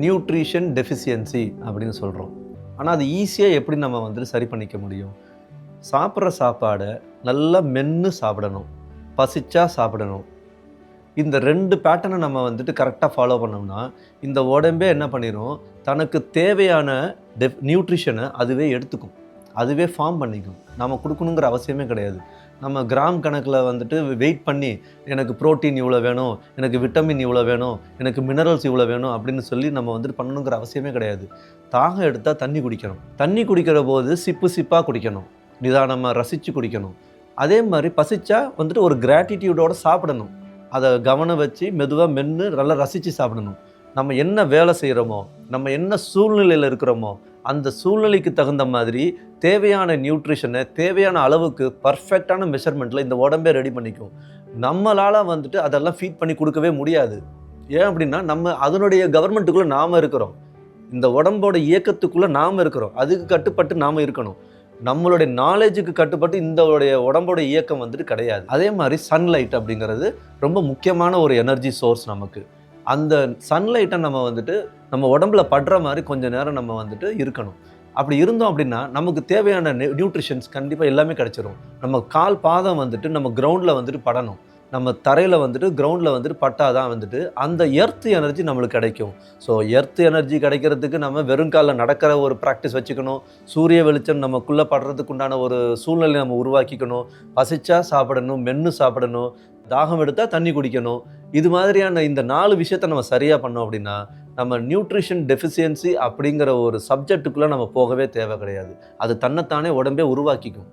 Nutrition deficiency அப்படின்னு சொல்கிறோம். ஆனால் அது ஈஸியாக எப்படி நம்ம வந்துட்டு சரி பண்ணிக்க முடியும்? சாப்பிட்ற சாப்பாடை நல்லா மென்று சாப்பிடணும், பசிச்சா சாப்பிடணும். இந்த 2 பேட்டர்னை நம்ம வந்துட்டு கரெக்டாக ஃபாலோ பண்ணோம்னா இந்த உடம்பே என்ன பண்ணிடும், தனக்கு தேவையான நியூட்ரிஷனை அதுவே எடுத்துக்கும், அதுவே ஃபார்ம் பண்ணிக்கும். நம்ம கொடுக்கணுங்கிற அவசியமே கிடையாது. நம்ம கிராம் கணக்கில் வந்துட்டு வெயிட் பண்ணி எனக்கு ப்ரோட்டீன் இவ்வளோ வேணும், எனக்கு விட்டமின் இவ்வளோ வேணும், எனக்கு மினரல்ஸ் இவ்வளோ வேணும் அப்படின்னு சொல்லி நம்ம வந்துட்டு பண்ணணுங்கிற அவசியமே கிடையாது. தாகம் எடுத்தால் தண்ணி குடிக்கணும். தண்ணி குடிக்கிற போது சிப்பு சிப்பாக குடிக்கணும், நிதானமாக ரசித்து குடிக்கணும். அதே மாதிரி பசிச்சா வந்துட்டு ஒரு கிராட்டிடியூடோடு சாப்பிடணும். அதை கவனம் வச்சு மெதுவாக மென்று நல்லா ரசித்து சாப்பிடணும். நம்ம என்ன வேலை செய்கிறோமோ, நம்ம என்ன சூழ்நிலையில் இருக்கிறோமோ அந்த சூழ்நிலைக்கு தகுந்த மாதிரி தேவையான நியூட்ரிஷனை தேவையான அளவுக்கு பர்ஃபெக்டான மெஷர்மெண்ட்டில் இந்த உடம்பே ரெடி பண்ணிக்கும். நம்மளால் வந்துட்டு அதெல்லாம் ஃபீட் பண்ணி கொடுக்கவே முடியாது. ஏன் அப்படின்னா நம்ம அதனுடைய கவர்மெண்ட்டுக்குள்ளே நாம் இருக்கிறோம், இந்த உடம்போட இயக்கத்துக்குள்ளே நாம் இருக்கிறோம், அதுக்கு கட்டுப்பட்டு நாம் இருக்கணும். நம்மளுடைய நாலேஜுக்கு கட்டுப்பட்டு இந்த உடம்போட இயக்கம் வந்துட்டு கிடையாது. அதே மாதிரி சன்லைட் அப்படிங்கிறது ரொம்ப முக்கியமான ஒரு எனர்ஜி சோர்ஸ் நமக்கு. அந்த சன்லைட்டை நம்ம வந்துட்டு நம்ம உடம்புல படுற மாதிரி கொஞ்சம் நேரம் நம்ம வந்துட்டு இருக்கணும். அப்படி இருந்தோம் அப்படின்னா நமக்கு தேவையான நியூட்ரிஷன்ஸ் கண்டிப்பாக எல்லாமே கிடச்சிரும். நம்ம கால் பாதம் வந்துட்டு நம்ம கிரவுண்டில் வந்துட்டு படணும், நம்ம தரையில் வந்துட்டு கிரவுண்டில் வந்துட்டு பட்டாதான் வந்துட்டு அந்த எர்த் எனர்ஜி நம்மளுக்கு கிடைக்கும். ஸோ எர்த் எனர்ஜி கிடைக்கிறதுக்கு நம்ம வெறுங்காலில் நடக்கிற ஒரு ப்ராக்டிஸ் வச்சுக்கணும். சூரிய வெளிச்சம் நமக்குள்ளே படுறதுக்கு உண்டான ஒரு சூழ்நிலை நம்ம உருவாக்கிக்கணும். பசிச்சா சாப்பிடணும், மென்று சாப்பிடணும், தாகம் எடுத்தால் தண்ணி குடிக்கணும். இது மாதிரியான இந்த 4 விஷயத்தை நம்ம சரியாக பண்ணோம் அப்படின்னா நம்ம நியூட்ரிஷன் டெஃபிஷியன்சி அப்படிங்கிற ஒரு சப்ஜெக்ட்டுக்குள்ளே நம்ம போகவே தேவை கிடையாது. அது தன்னைத்தானே உடம்பே உருவாக்கிக்கும்.